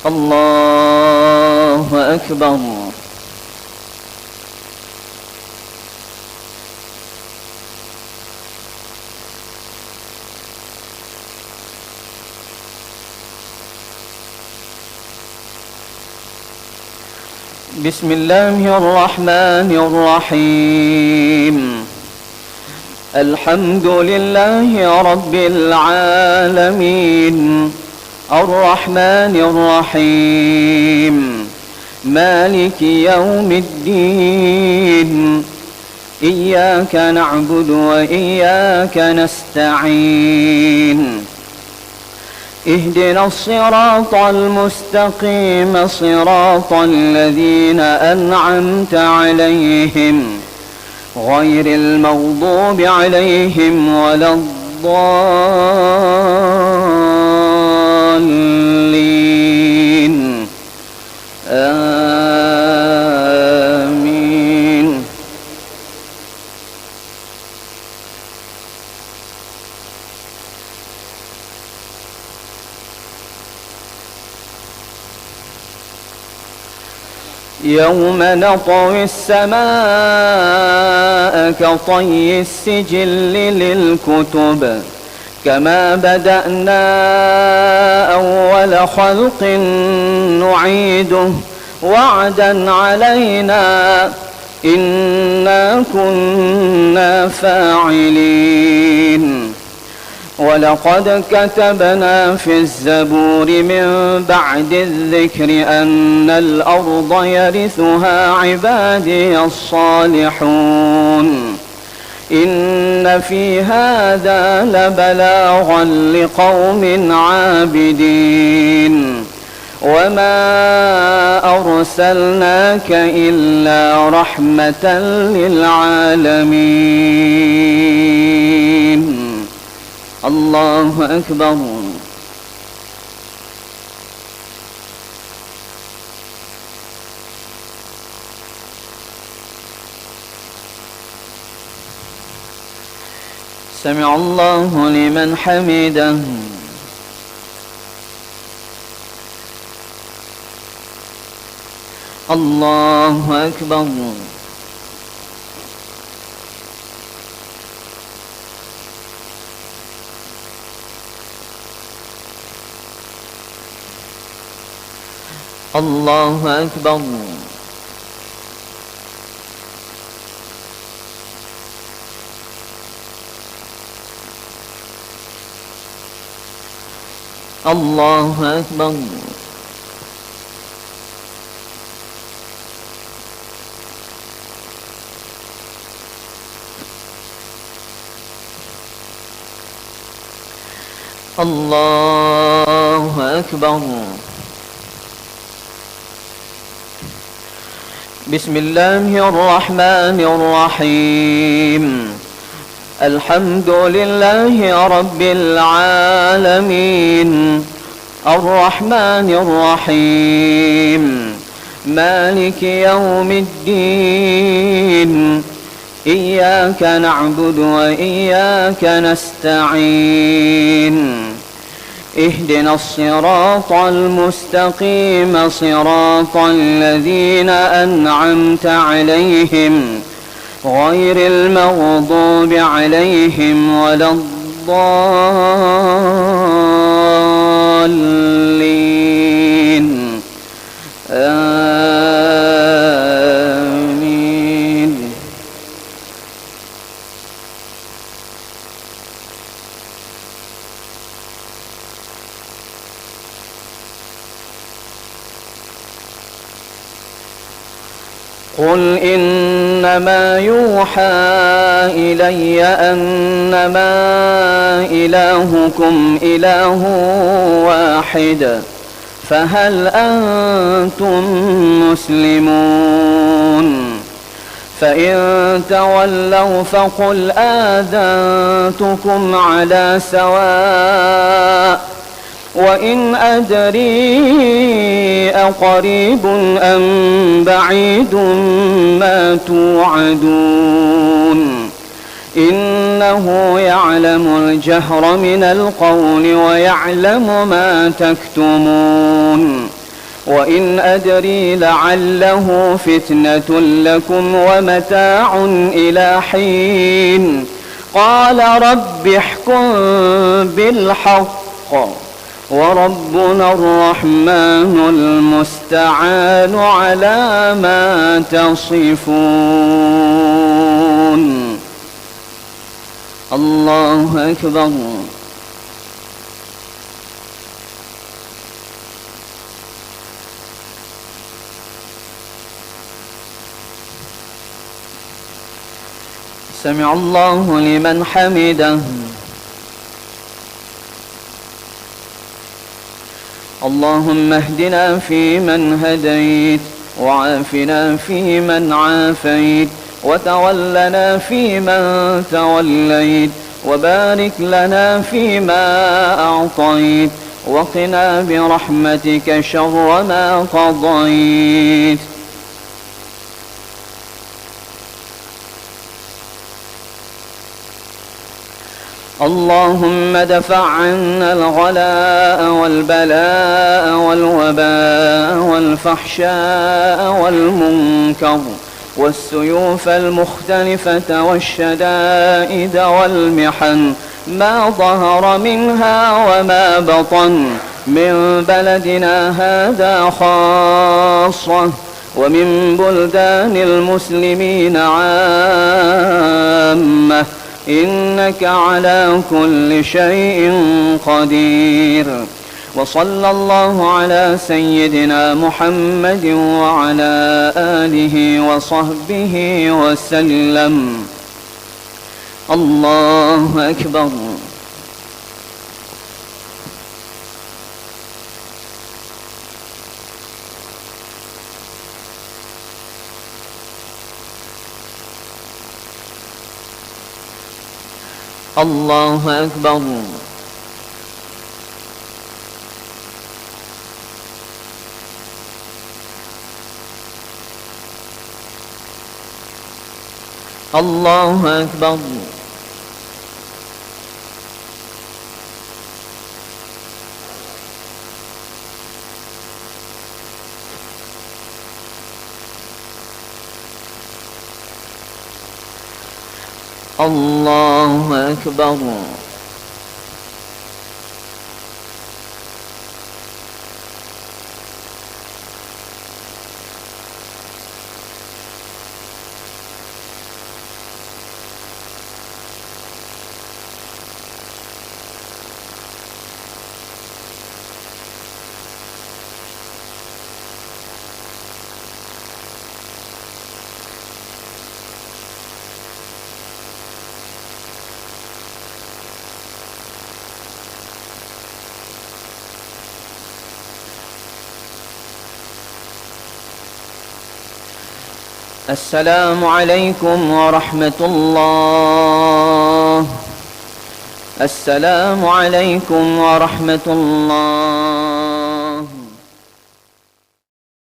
الله أكبر. بسم الله الرحمن الرحيم. الحمد لله رب العالمين، الرحمن الرحيم، مالك يوم الدين، إياك نعبد وإياك نستعين، اهدنا الصراط المستقيم، صراط الذين أنعمت عليهم غير المغضوب عليهم ولا الضالين، آمين. يوم نطوي السماء كطي السجل للكتب، كما بدأنا أول خلق نعيده، وعدا علينا إنا كنا فاعلين. ولقد كتبنا في الزبور من بعد الذكر أن الأرض يرثها عبادي الصالحون، إن في هذا لبلاغا لقوم عابدين، وما أرسلناك إلا رحمة للعالمين. الله أكبر. سمع الله لمن حمده. الله أكبر. الله أكبر. الله أكبر. الله أكبر. بسم الله الرحمن الرحيم. الحمد لله رب العالمين، الرحمن الرحيم، مالك يوم الدين، إياك نعبد وإياك نستعين، اهدنا الصراط المستقيم، صراط الذين أنعمت عليهم غير المغضوب عليهم ولا الضالين، آمين. قل إنما يوحى إلي أنما إلهكم إله واحد، فهل أنتم مسلمون؟ فإن تولوا فقل آذنتكم على سواء، وإن أدري أقريب أم بعيد ما توعدون، إنه يعلم الجهر من القول ويعلم ما تكتمون. وإن أدري لعله فتنة لكم ومتاع إلى حين قال رب احكم بالحق وربنا الرحمن المستعان على ما تصفون. الله أكبر. سمع الله لمن حمده. اللهم اهدنا فيمن هديت وعافنا فيمن عافيت وتولنا فيمن توليت وبارك لنا فيما أعطيت وقنا برحمتك شر ما قضيت. اللهم دفع عنا الغلاء والبلاء والوباء والفحشاء والمنكر والسيوف المختلفة والشدائد والمحن ما ظهر منها وما بطن من بلدنا هذا خاصة ومن بلدان المسلمين عامة إنك على كل شيء قدير. وصلى الله على سيدنا محمد وعلى آله وصحبه وسلم. الله أكبر. الله أكبر. الله أكبر. الله أكبر. السلام عليكم ورحمة الله. السلام عليكم ورحمة الله.